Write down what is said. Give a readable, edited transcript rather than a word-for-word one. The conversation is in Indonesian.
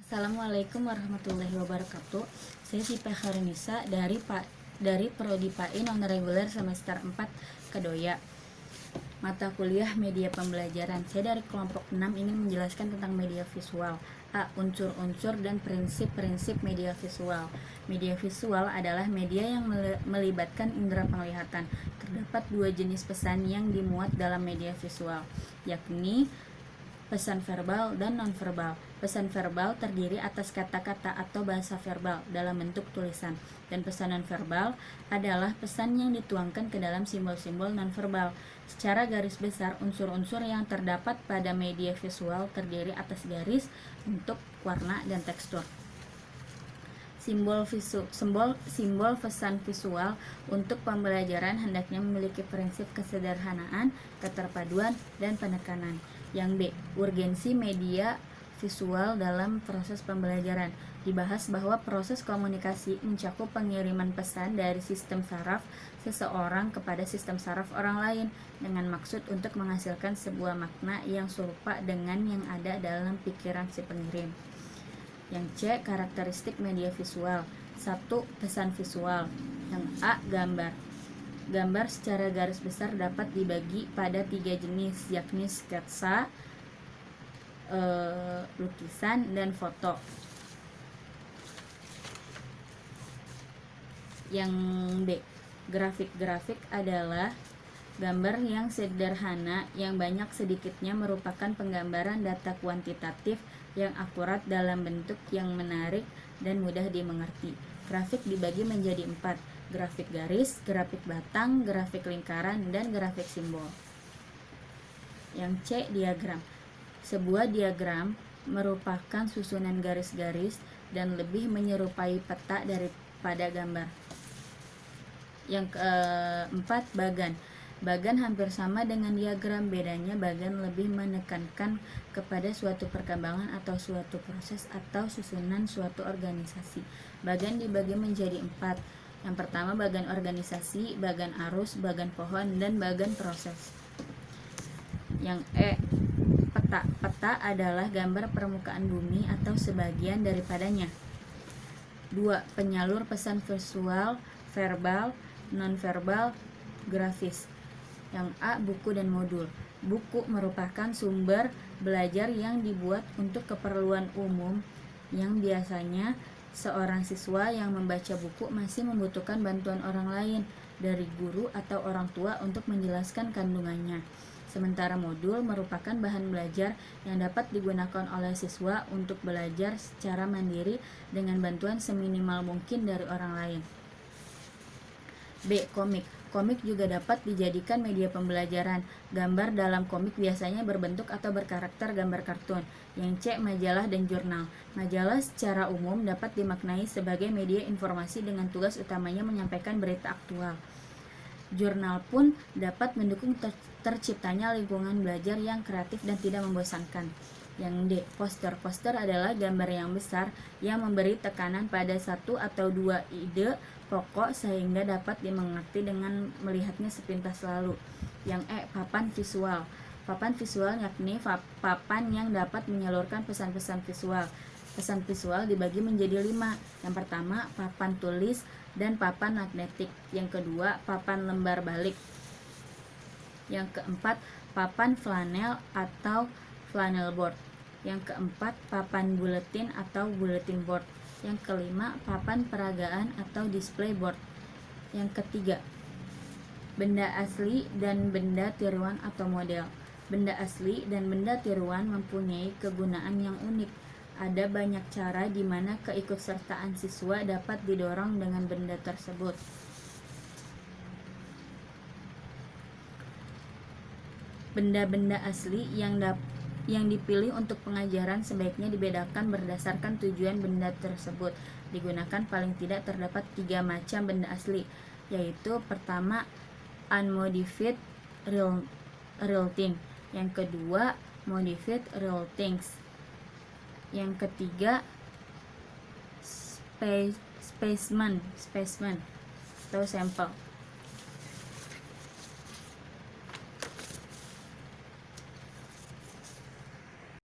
Assalamualaikum warahmatullahi wabarakatuh. Saya Sipa Kharinisa dari Prodi PAI non-reguler semester 4 Kedoya. Mata kuliah media pembelajaran. Saya dari kelompok 6 ingin menjelaskan tentang media visual. A. Unsur-unsur dan prinsip-prinsip media visual. Media visual adalah media yang melibatkan indera penglihatan. Terdapat dua jenis pesan yang dimuat dalam media visual, yakni pesan verbal dan nonverbal. Pesan verbal terdiri atas kata-kata atau bahasa verbal dalam bentuk tulisan, dan pesan nonverbal adalah pesan yang dituangkan ke dalam simbol-simbol nonverbal. Secara garis besar, unsur-unsur yang terdapat pada media visual terdiri atas garis, bentuk, warna, dan tekstur. Simbol pesan visual untuk pembelajaran hendaknya memiliki prinsip kesederhanaan, keterpaduan, dan penekanan. Yang B. Urgensi media visual dalam proses pembelajaran. Dibahas bahwa proses komunikasi mencakup pengiriman pesan dari sistem saraf seseorang kepada sistem saraf orang lain dengan maksud untuk menghasilkan sebuah makna yang serupa dengan yang ada dalam pikiran si pengirim. Yang C. Karakteristik media visual. 1. Pesan visual. Yang A. Gambar. Gambar secara garis besar dapat dibagi pada 3 jenis, yakni sketsa, lukisan, dan foto. Yang B. Grafik adalah gambar yang sederhana yang banyak sedikitnya merupakan penggambaran data kuantitatif yang akurat dalam bentuk yang menarik dan mudah dimengerti. Grafik dibagi menjadi 4, grafik garis, grafik batang, grafik lingkaran, dan grafik simbol. Yang C. Diagram. Sebuah diagram merupakan susunan garis-garis dan lebih menyerupai peta daripada gambar. Yang keempat, bagan. Bagan hampir sama dengan diagram, bedanya bagan lebih menekankan kepada suatu perkembangan atau suatu proses atau susunan suatu organisasi. Bagan dibagi menjadi 4. Yang pertama, bagan organisasi, bagan arus, bagan pohon, dan bagan proses. Yang E. Peta. Peta adalah gambar permukaan bumi atau sebagian daripadanya. 2. Penyalur pesan visual, verbal, nonverbal, grafis. Yang A. Buku dan modul. Buku merupakan sumber belajar yang dibuat untuk keperluan umum, yang biasanya seorang siswa yang membaca buku masih membutuhkan bantuan orang lain dari guru atau orang tua untuk menjelaskan kandungannya. Sementara modul merupakan bahan belajar yang dapat digunakan oleh siswa untuk belajar secara mandiri dengan bantuan seminimal mungkin dari orang lain. B. Komik. Komik juga dapat dijadikan media pembelajaran. Gambar dalam komik biasanya berbentuk atau berkarakter gambar kartun. Yang C. Majalah dan jurnal. Majalah secara umum dapat dimaknai sebagai media informasi dengan tugas utamanya menyampaikan berita aktual. Jurnal pun dapat mendukung terciptanya lingkungan belajar yang kreatif dan tidak membosankan. Yang D. Poster. Poster adalah gambar yang besar yang memberi tekanan pada satu atau dua ide pokok sehingga dapat dimengerti dengan melihatnya sepintas lalu. Yang E. Papan visual. Papan visual yakni papan yang dapat menyalurkan pesan-pesan visual. Pesan visual dibagi menjadi 5. Yang pertama, papan tulis dan papan magnetik. Yang kedua, papan lembar balik. Yang keempat, papan flanel atau flannel board. Yang keempat, papan buletin atau bulletin board. Yang kelima, papan peragaan atau display board. Yang ketiga, benda asli dan benda tiruan atau model. Benda asli dan benda tiruan mempunyai kegunaan yang unik. Ada banyak cara di mana keikutsertaan siswa dapat didorong dengan benda tersebut. Benda-benda asli yang dipilih untuk pengajaran sebaiknya dibedakan berdasarkan tujuan benda tersebut. Digunakan paling tidak terdapat 3 macam benda asli, yaitu pertama, unmodified real thing. Yang kedua, modified real things. Yang ketiga, specimen atau sampel.